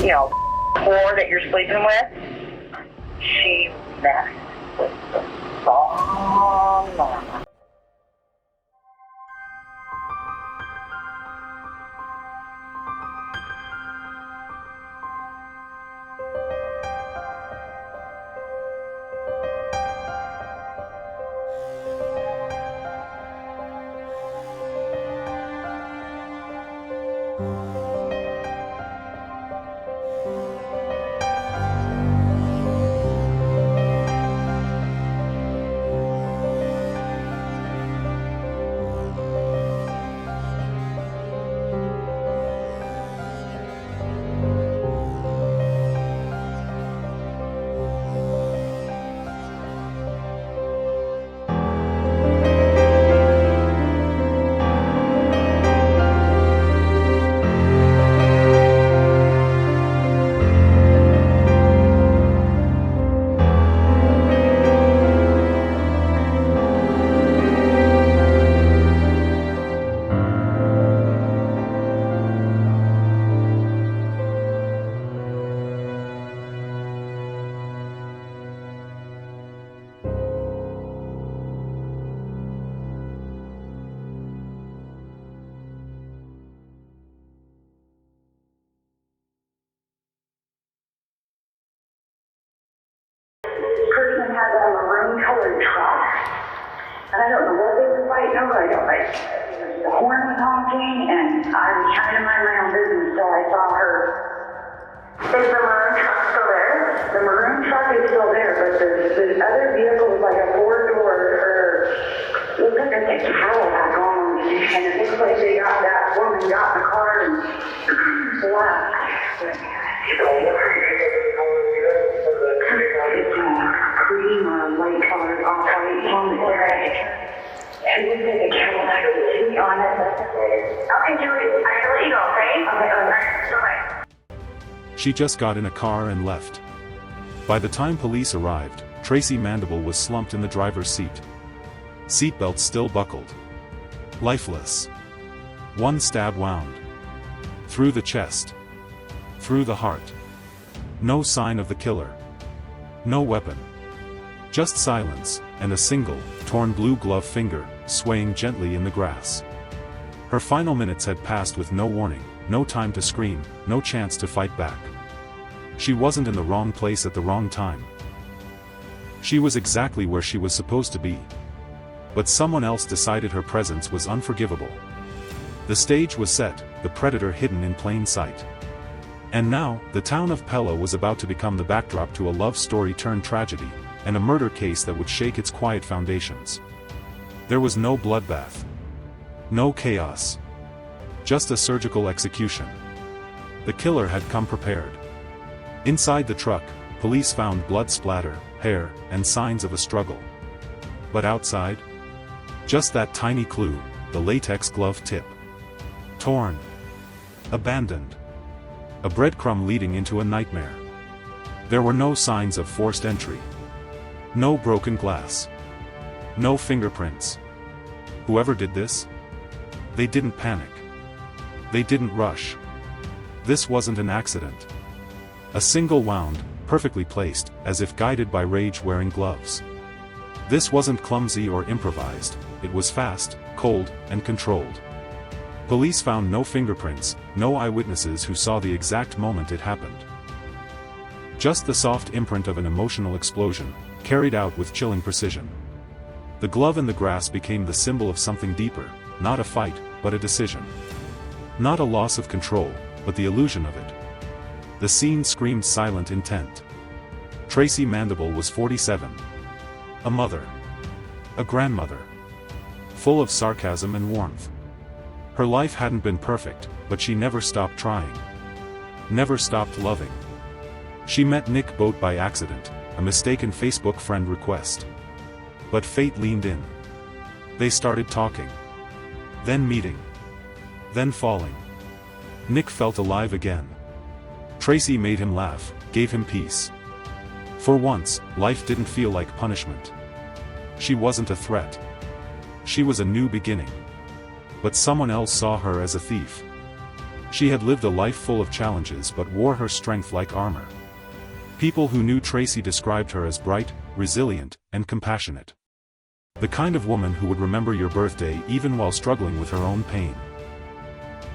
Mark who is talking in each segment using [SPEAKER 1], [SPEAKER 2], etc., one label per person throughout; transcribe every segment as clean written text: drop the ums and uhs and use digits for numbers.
[SPEAKER 1] whore that you're sleeping with, she messed with the wrong mama. Person had a maroon colored truck, and I don't know what they were fighting over. I don't like. The horn was honking, and I was trying to mind my own business until I saw her. Is the maroon truck still there? The maroon truck is still there, but the other vehicle was like a four-door, or looked like a Cadillac almost, and it looks like that woman got in the car and left. Cream or light colored off-white one and we did a Cadillac seat on it. Okay, Julie, I gotta let you go, okay? Okay, bye.
[SPEAKER 2] She just got in a car and left. By the time police arrived, Tracy Mandabal was slumped in the driver's seat. Seatbelt still buckled. Lifeless. One stab wound. Through the chest. Through the heart. No sign of the killer. No weapon. Just silence, and a single, torn blue glove finger, swaying gently in the grass. Her final minutes had passed with no warning, no time to scream, no chance to fight back. She wasn't in the wrong place at the wrong time. She was exactly where she was supposed to be. But someone else decided her presence was unforgivable. The stage was set, the predator hidden in plain sight. And now, the town of Pella was about to become the backdrop to a love story turned tragedy, and a murder case that would shake its quiet foundations. There was no bloodbath. No chaos. Just a surgical execution. The killer had come prepared. Inside the truck, police found blood splatter, hair, and signs of a struggle. But outside? Just that tiny clue, the latex glove tip. Torn. Abandoned. A breadcrumb leading into a nightmare. There were no signs of forced entry. No broken glass. No fingerprints. Whoever did this? They didn't panic. They didn't rush. This wasn't an accident. A single wound, perfectly placed, as if guided by rage-wearing gloves. This wasn't clumsy or improvised, it was fast, cold, and controlled. Police found no fingerprints, no eyewitnesses who saw the exact moment it happened. Just the soft imprint of an emotional explosion, carried out with chilling precision. The glove in the grass became the symbol of something deeper, not a fight, but a decision. Not a loss of control, but the illusion of it. The scene screamed silent intent. Tracy Mandabal was 47. A mother. A grandmother. Full of sarcasm and warmth. Her life hadn't been perfect, but she never stopped trying. Never stopped loving. She met Nick Boat by accident, a mistaken Facebook friend request. But fate leaned in. They started talking. Then meeting. Then falling. Nick felt alive again. Tracy made him laugh, gave him peace. For once, life didn't feel like punishment. She wasn't a threat. She was a new beginning. But someone else saw her as a thief. She had lived a life full of challenges but wore her strength like armor. People who knew Tracy described her as bright, resilient, and compassionate. The kind of woman who would remember your birthday even while struggling with her own pain.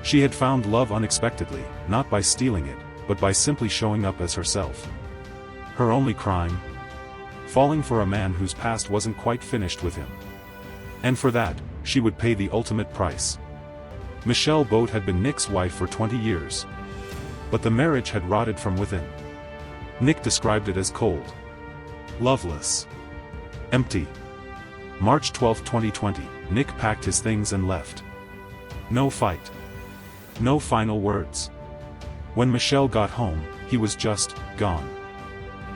[SPEAKER 2] She had found love unexpectedly, not by stealing it, but by simply showing up as herself. Her only crime? Falling for a man whose past wasn't quite finished with him. And for that, she would pay the ultimate price. Michelle Boat had been Nick's wife for 20 years. But the marriage had rotted from within. Nick described it as cold, loveless, empty. March 12, 2020, Nick packed his things and left. No fight. No final words. When Michelle got home, he was just gone.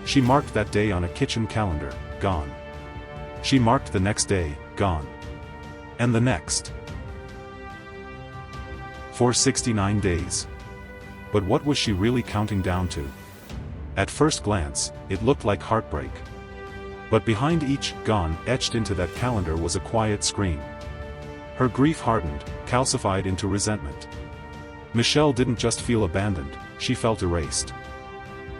[SPEAKER 2] She marked that day on a kitchen calendar, gone. She marked the next day, gone. And the next. For 69 days. But what was she really counting down to? At first glance, it looked like heartbreak. But behind each "gone" etched into that calendar was a quiet scream. Her grief hardened, calcified into resentment. Michelle didn't just feel abandoned, she felt erased.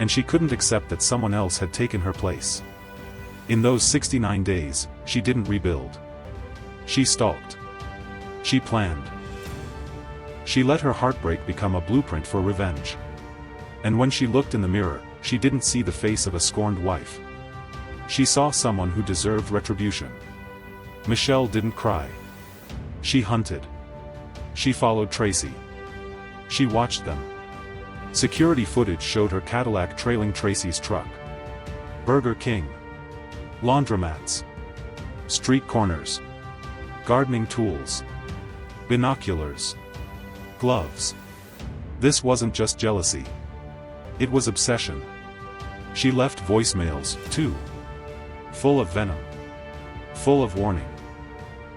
[SPEAKER 2] And she couldn't accept that someone else had taken her place. In those 69 days, she didn't rebuild. She stalked. She planned. She let her heartbreak become a blueprint for revenge. And when she looked in the mirror, she didn't see the face of a scorned wife. She saw someone who deserved retribution. Michelle didn't cry. She hunted. She followed Tracy. She watched them. Security footage showed her Cadillac trailing Tracy's truck. Burger King. Laundromats. Street corners. Gardening tools. Binoculars. Gloves. This wasn't just jealousy. It was obsession. She left voicemails, too. Full of venom. Full of warning.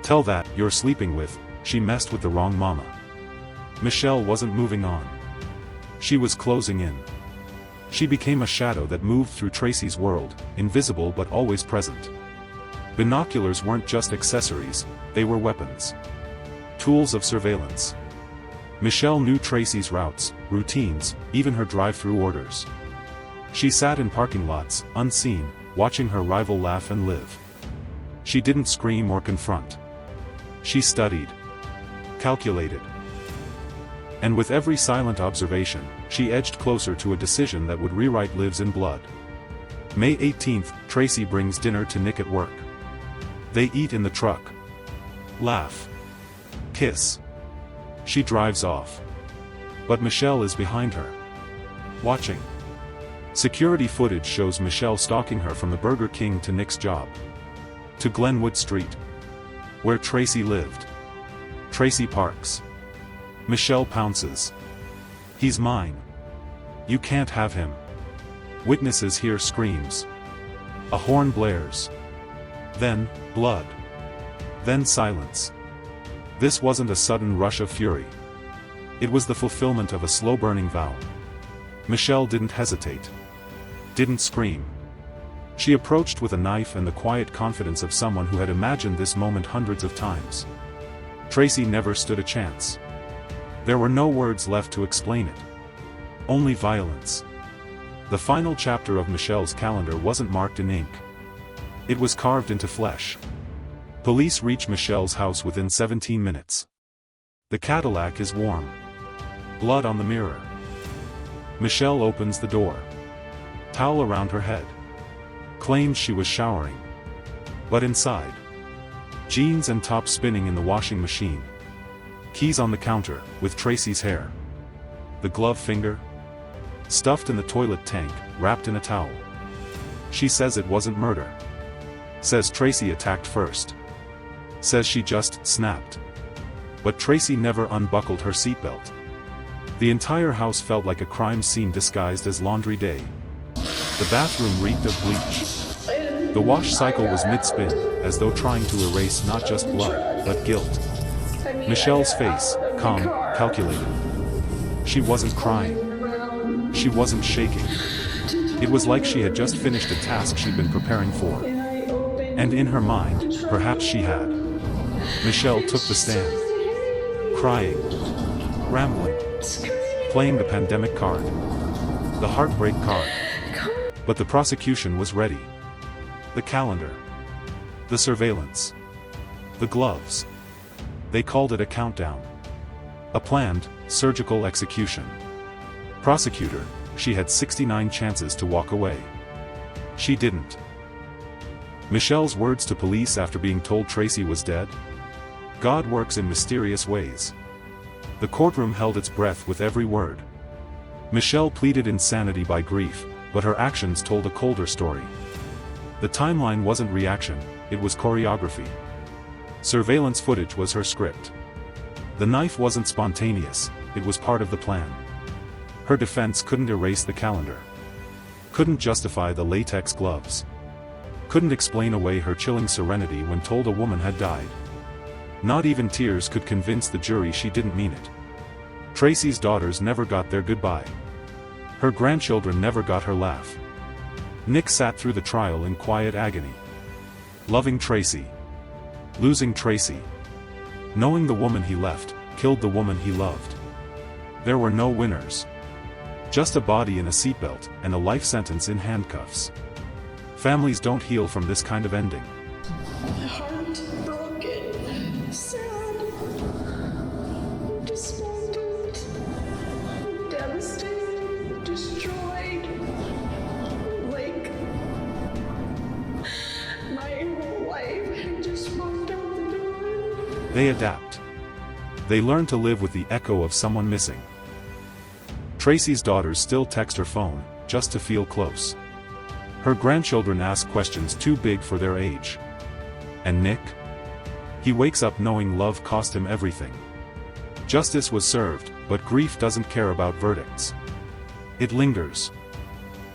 [SPEAKER 2] Tell that you're sleeping with, she messed with the wrong mama. Michelle wasn't moving on. She was closing in. She became a shadow that moved through Tracy's world, invisible but always present. Binoculars weren't just accessories, they were weapons. Tools of surveillance. Michelle knew Tracy's routes, routines, even her drive-through orders. She sat in parking lots, unseen, watching her rival laugh and live. She didn't scream or confront. She studied. Calculated. And with every silent observation, she edged closer to a decision that would rewrite lives in blood. May 18th, Tracy brings dinner to Nick at work. They eat in the truck. Laugh. Kiss. She drives off. But Michelle is behind her. Watching. Security footage shows Michelle stalking her from the Burger King to Nick's job. To Glenwood Street. Where Tracy lived. Tracy parks. Michelle pounces. He's mine. You can't have him. Witnesses hear screams. A horn blares. Then, blood. Then silence. This wasn't a sudden rush of fury. It was the fulfillment of a slow-burning vow. Michelle didn't hesitate. Didn't scream. She approached with a knife and the quiet confidence of someone who had imagined this moment hundreds of times. Tracy never stood a chance. There were no words left to explain it. Only violence. The final chapter of Michelle's calendar wasn't marked in ink. It was carved into flesh. Police reach Michelle's house within 17 minutes. The Cadillac is warm. Blood on the mirror. Michelle opens the door. Towel around her head. Claims she was showering. But inside. Jeans and top spinning in the washing machine. Keys on the counter, with Tracy's hair. The glove finger. Stuffed in the toilet tank, wrapped in a towel. She says it wasn't murder. Says Tracy attacked first. Says she just snapped. But Tracy never unbuckled her seatbelt. The entire house felt like a crime scene disguised as laundry day. The bathroom reeked of bleach. The wash cycle was mid-spin, as though trying to erase not just blood, but guilt. Michelle's face, calm, calculated. She wasn't crying. She wasn't shaking. It was like she had just finished a task she'd been preparing for. And in her mind, perhaps she had. Michelle took the stand. Crying. Rambling. playing the pandemic card. The heartbreak card. But the prosecution was ready. The calendar. The surveillance. The gloves. They called it a countdown. A planned, surgical execution. Prosecutor, she had 69 chances to walk away. She didn't. Michelle's words to police after being told Tracy was dead? God works in mysterious ways. The courtroom held its breath with every word. Michelle pleaded insanity by grief, but her actions told a colder story. The timeline wasn't reaction, it was choreography. Surveillance footage was her script. The knife wasn't spontaneous, it was part of the plan. Her defense couldn't erase the calendar. Couldn't justify the latex gloves. Couldn't explain away her chilling serenity when told a woman had died. Not even tears could convince the jury she didn't mean it. Tracy's daughters never got their goodbye. Her grandchildren never got her laugh. Nick sat through the trial in quiet agony. Loving Tracy. Losing Tracy. Knowing the woman he left, killed the woman he loved. There were no winners. Just a body in a seatbelt, and a life sentence in handcuffs. Families don't heal from this kind of ending.
[SPEAKER 3] Heartbroken, sad, despondent, devastated, destroyed. Like, my whole life had just walked out the door.
[SPEAKER 2] They adapt. They learn to live with the echo of someone missing. Tracy's daughters still text her phone, just to feel close. Her grandchildren ask questions too big for their age. And Nick? He wakes up knowing love cost him everything. Justice was served, but grief doesn't care about verdicts. It lingers.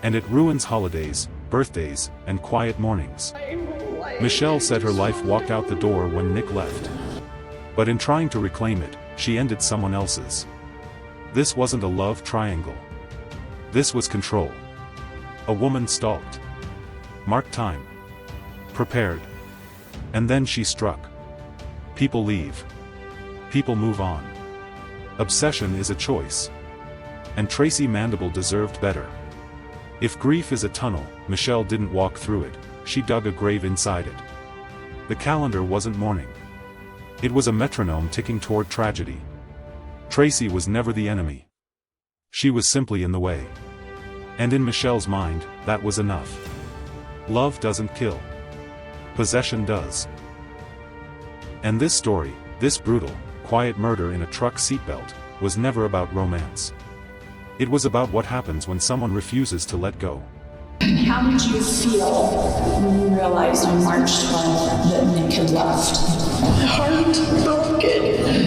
[SPEAKER 2] And it ruins holidays, birthdays, and quiet mornings. Michelle said her life walked out the door when Nick left. But in trying to reclaim it, she ended someone else's. This wasn't a love triangle. This was control. A woman stalked. Marked time. Prepared. And then she struck. People leave. People move on. Obsession is a choice. And Tracy Mandabal deserved better. If grief is a tunnel, Michelle didn't walk through it, she dug a grave inside it. The calendar wasn't mourning. It was a metronome ticking toward tragedy. Tracy was never the enemy. She was simply in the way. And in Michelle's mind, that was enough. Love doesn't kill. Possession does. And this story, this brutal, quiet murder in a truck seatbelt, was never about romance. It was about what happens when someone refuses to let go.
[SPEAKER 3] How did you feel when you realized on March 12th that Nick had left? Heartbroken.